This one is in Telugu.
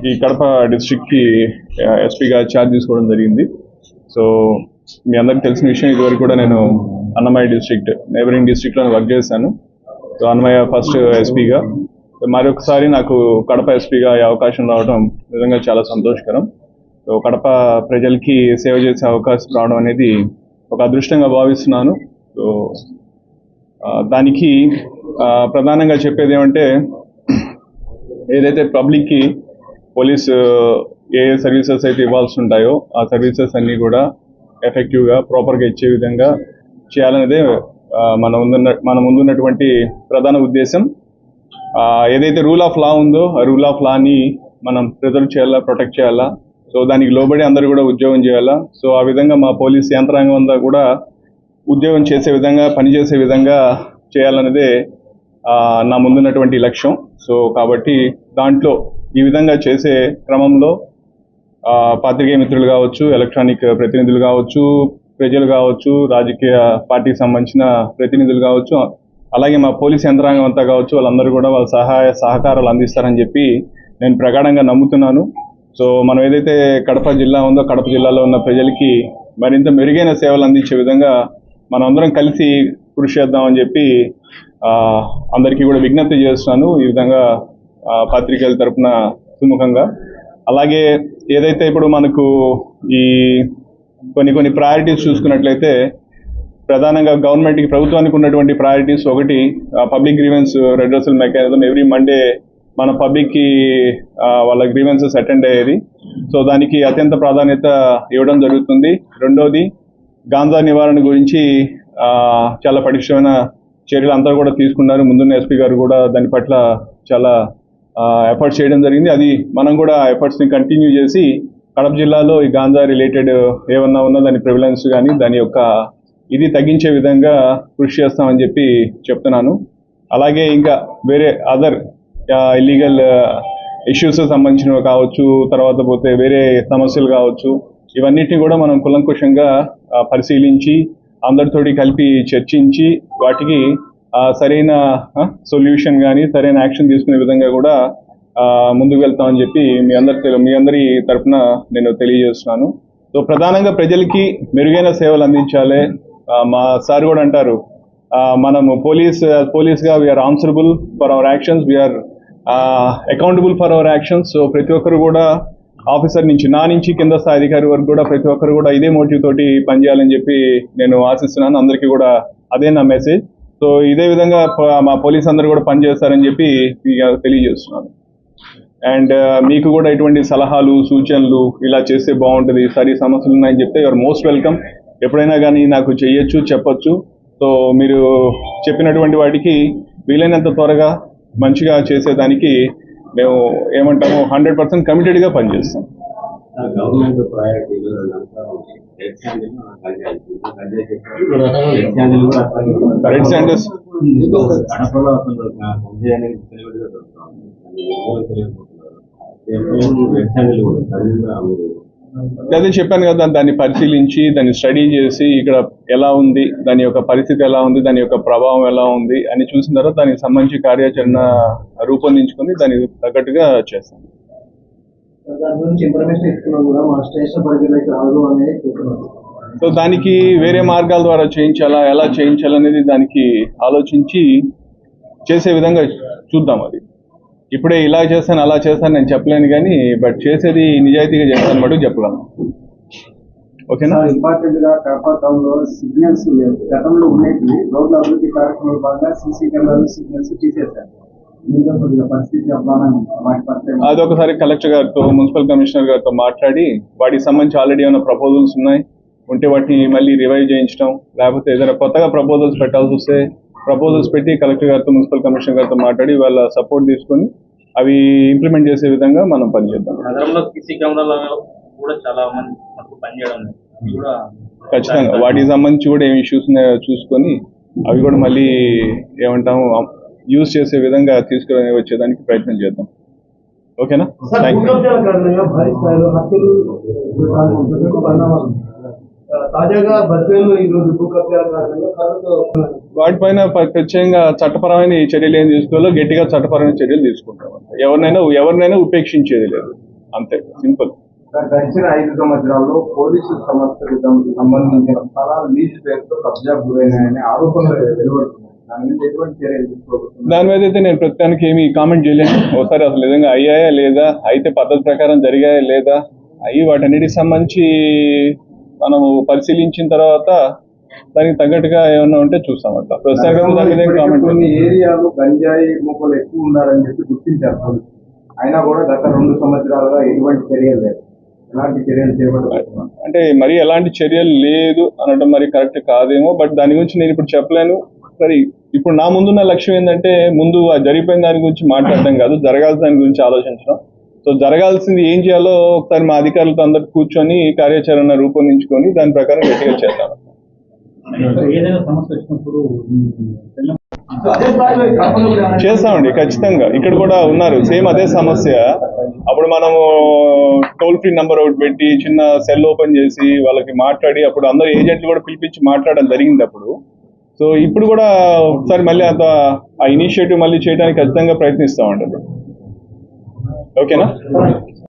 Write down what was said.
ఈ కడప డిస్ట్రిక్ట్కి ఎస్పీగా ఛార్జ్ తీసుకోవడం జరిగింది. సో మీ అందరికి తెలిసిన విషయం, ఇదివరకు కూడా నేను అన్నమయ్య డిస్ట్రిక్ట్ నైబరింగ్ డిస్ట్రిక్ట్లో వర్క్ చేశాను. సో అన్నమయ్య ఫస్ట్ ఎస్పీగా, మరొకసారి నాకు కడప ఎస్పీగా ఈ అవకాశం రావడం నిజంగా చాలా సంతోషకరం. సో కడప ప్రజలకి సేవ చేసే అవకాశం రావడం అనేది ఒక అదృష్టంగా భావిస్తున్నాను. సో దానికి ప్రధానంగా చెప్పేది ఏమంటే, ఏదైతే పబ్లిక్కి పోలీస్ ఏ సర్వీసెస్ అయితే ఇవ్వాల్సి ఉంటాయో ఆ సర్వీసెస్ అన్నీ కూడా ఎఫెక్టివ్గా ప్రాపర్గా ఇచ్చే విధంగా చేయాలనేదే మన ముందున్నటువంటి ప్రధాన ఉద్దేశం. ఏదైతే రూల్ ఆఫ్ లా ఉందో ఆ రూల్ ఆఫ్ లాని మనం ప్రిజర్వ్ చేయాలా, ప్రొటెక్ట్ చేయాలా. సో దానికి లోబడి అందరూ కూడా ఉద్యోగం చేయాలా. సో ఆ విధంగా మా పోలీస్ యంత్రాంగం అంతా కూడా ఉద్యోగం చేసే విధంగా, పనిచేసే విధంగా చేయాలనేదే నా ముందున్నటువంటి లక్ష్యం. సో కాబట్టి దాంట్లో ఈ విధంగా చేసే క్రమంలో పాత్రికేయ మిత్రులు కావచ్చు, ఎలక్ట్రానిక్ ప్రతినిధులు కావచ్చు, ప్రజలు కావచ్చు, రాజకీయ పార్టీకి సంబంధించిన ప్రతినిధులు కావచ్చు, అలాగే మా పోలీస్ యంత్రాంగం అంతా కావచ్చు, వాళ్ళందరూ కూడా వాళ్ళ సహకారాలు అందిస్తారని చెప్పి నేను ప్రగాఢంగా నమ్ముతున్నాను. సో మనం ఏదైతే కడప జిల్లా ఉందో, కడప జిల్లాలో ఉన్న ప్రజలకి మరింత మెరుగైన సేవలు అందించే విధంగా మనం అందరం కలిసి కృషి చేద్దామని చెప్పి అందరికీ కూడా విజ్ఞప్తి చేస్తున్నాను, ఈ విధంగా పత్రికల తరపున సుముఖంగా. అలాగే ఏదైతే ఇప్పుడు మనకు ఈ కొన్ని ప్రయారిటీస్ చూసుకున్నట్లయితే, ప్రధానంగా గవర్నమెంట్కి, ప్రభుత్వానికి ఉన్నటువంటి ప్రయారిటీస్ ఒకటి public grievance redressal mechanism. Every Monday మన పబ్లిక్కి వాళ్ళ గ్రీవెన్సెస్ అటెండ్ అయ్యేది. సో దానికి అత్యంత ప్రాధాన్యత ఇవ్వడం జరుగుతుంది. రెండోది, గాంజా నివారణ గురించి చాలా పటిష్టమైన చర్యలు అందరూ కూడా తీసుకున్నారు. ముందున్న ఎస్పీ గారు కూడా దాని పట్ల చాలా ఎఫర్ట్స్ చేయడం జరిగింది. అది మనం కూడా ఎఫర్ట్స్ని కంటిన్యూ చేసి కడప జిల్లాలో ఈ గాంజా రిలేటెడ్ ఏమన్నా ఉన్నా దాని ప్రివిలెన్స్ కానీ దాని యొక్క ఇది తగ్గించే విధంగా కృషి చేస్తామని చెప్పి చెప్తున్నాను. అలాగే ఇంకా వేరే అదర్ ఇల్లీగల్ ఇష్యూస్ సంబంధించినవి కావచ్చు, తర్వాత పోతే వేరే సమస్యలు కావచ్చు, ఇవన్నిటిని కూడా మనం కులంకుషంగా పరిశీలించి అందరితోటి కలిపి చర్చించి వాటికి సరైన సొల్యూషన్ కానీ సరైన యాక్షన్ తీసుకునే విధంగా కూడా ముందుకు వెళ్తామని చెప్పి మీ అందరి తరఫున నేను తెలియజేస్తున్నాను. సో ప్రధానంగా ప్రజలకి మెరుగైన సేవలు అందించాలి. మా సార్ కూడా అంటారు, మనము పోలీస్గా we're answerable for our actions, we're accountable for our actions. So ప్రతి ఒక్కరు కూడా ఆఫీసర్ నుంచి నా నుంచి కింద స్థాయి అధికారి వరకు కూడా ప్రతి ఒక్కరు కూడా ఇదే మోటివ్ తోటి పనిచేయాలని చెప్పి నేను ఆశిస్తున్నాను. అందరికీ కూడా అదే నా మెసేజ్. సో ఇదే విధంగా మా పోలీస్ అందరూ కూడా పనిచేస్తారని చెప్పి తెలియజేస్తున్నాను. అండ్ మీకు కూడా ఇటువంటి సలహాలు, సూచనలు ఇలా చేస్తే బాగుంటుంది, సరి సమస్యలు ఉన్నాయని చెప్తే యువర్ మోస్ట్ వెల్కమ్. ఎప్పుడైనా కానీ నాకు చెయ్యొచ్చు, చెప్పొచ్చు. సో మీరు చెప్పినటువంటి వాటికి వీలైనంత త్వరగా మంచిగా చేసేదానికి మేము ఏమంటాము 100% కమిటెడ్గా పనిచేస్తాం. రెడ్ శాండల్స్ అదే చెప్పాను కదా, దాన్ని పరిశీలించి దాన్ని స్టడీ చేసి ఇక్కడ ఎలా ఉంది, దాని యొక్క పరిస్థితి ఎలా ఉంది, దాని యొక్క ప్రభావం ఎలా ఉంది అని చూసిన తర్వాత దానికి సంబంధించి కార్యాచరణ రూపొందించుకొని దానికి తగ్గట్టుగా చేస్తాను. సో దానికి వేరే మార్గాల ద్వారా చేయించాలా, ఎలా చేయించాలనేది దానికి ఆలోచించి చేసే విధంగా చూద్దాం. అది ఇప్పుడే ఇలా చేస్తాను అలా చేస్తాను నేను చెప్పలేను, కానీ బట్ చేసేది నిజాయితీగా చేస్తాను మటుకు చెప్పగలను. ఓకేనా? ఇంపార్టెంట్ గా కడప టౌన్ లో సిగ్నల్స్ గతంలో ఉండేవి, రోడ్ల అభివృద్ధి కార్యక్రమంలో భాగంగా సీసీ కెమెరాలు సిగ్నల్స్ తీసేశారు. అదొకసారి కలెక్టర్ గారితో, మున్సిపల్ కమిషనర్ గారితో మాట్లాడి వాటికి సంబంధించి ఆల్రెడీ ఏమైనా ప్రపోజల్స్ ఉన్నాయి ఉంటే వాటిని మళ్ళీ రివైవ్ చేయించడం, లేకపోతే ఏదైనా కొత్తగా ప్రపోజల్స్ పెట్టాల్సి వస్తే ప్రపోజల్స్ పెట్టి కలెక్టర్ గారితో, మున్సిపల్ కమిషనర్ గారితో మాట్లాడి వాళ్ళ సపోర్ట్ తీసుకొని అవి ఇంప్లిమెంట్ చేసే విధంగా మనం పనిచేద్దాం. ఖచ్చితంగా వాటికి సంబంధించి కూడా ఏమి ఇష్యూస్ ఉన్నాయో చూసుకొని అవి కూడా మళ్ళీ ఏమంటాము యూజ్ చేసే విధంగా తీసుకుని వచ్చేదానికి ప్రయత్నం చేద్దాం. ఓకేనా? వాటిపైన ప్రత్యేకంగా చట్టపరమైన చర్యలు ఏం తీసుకోవాలో గట్టిగా చట్టపరమైన చర్యలు తీసుకుంటాం. ఎవరినైనా ఉపేక్షించేది లేదు. అంతే, సింపుల్. సార్, గడిచిన 5 సంవత్సరాల్లో పోలీసు సంస్థలకు సంబంధించిన స్థలాలు లీజు పేరుతో కబ్జా గురైనాయని ఆరోపణలు వెలువడుతున్నాయి. దాని మీద ఎటువంటి చర్యలు తీసుకోబోతున్నారు? దాని మీద అయితే నేను ప్రస్తుతానికి ఏమి కామెంట్ చేయలేను. ఒకసారి అసలు నిజంగా అయ్యాయా లేదా, అయితే పద్ధతి ప్రకారం జరిగాయా లేదా, అయ్యి వాటన్నిటికి సంబంధించి మనము పరిశీలించిన తర్వాత దానికి తగ్గట్టుగా ఏమన్నా ఉంటే చూస్తాం. అట్లా ప్రస్తుతానికి దాని మీద కామెంట్. కొన్ని ఏరియాలు గంజాయి మొక్కలు ఎక్కువ ఉన్నారని చెప్పి గుర్తించారు పోలీసులు. అయినా కూడా గత 2 సంవత్సరాలుగా ఎటువంటి చర్యలు లేదు. ఎలాంటి చర్యలు చేపడుతున్నారు? అంటే మరి ఎలాంటి చర్యలు లేదు అనడం మరి కరెక్ట్ కాదేమో, బట్ దాని గురించి నేను ఇప్పుడు చెప్పలేను. సరే, ఇప్పుడు నా ముందున్న లక్ష్యం ఏంటంటే ముందు ఆ జరిగిపోయిన దాని గురించి మాట్లాడడం కాదు, జరగాల్సిన దాని గురించి ఆలోచించడం. సో జరగాల్సింది ఏం చేయాలో ఒకసారి మా అధికారులతో అందరు కూర్చొని కార్యాచరణ రూపొందించుకొని దాని ప్రకారం గట్టిగా చేద్దాం. ఏదైనా సమస్య వచ్చినప్పుడు చేస్తామండి ఖచ్చితంగా. ఇక్కడ కూడా ఉన్నారు సేమ్ అదే సమస్య. అప్పుడు మనము టోల్ ఫ్రీ నంబర్ ఒకటి పెట్టి చిన్న సెల్ ఓపెన్ చేసి వాళ్ళకి మాట్లాడి అప్పుడు అందరు ఏజెంట్లు కూడా పిలిపించి మాట్లాడడం జరిగింది అప్పుడు. సో ఇప్పుడు కూడా ఒకసారి మళ్ళీ ఆ ఇనిషియేటివ్ మళ్ళీ చేయడానికి ఖచ్చితంగా ప్రయత్నిస్తామండి. ఓకేనా?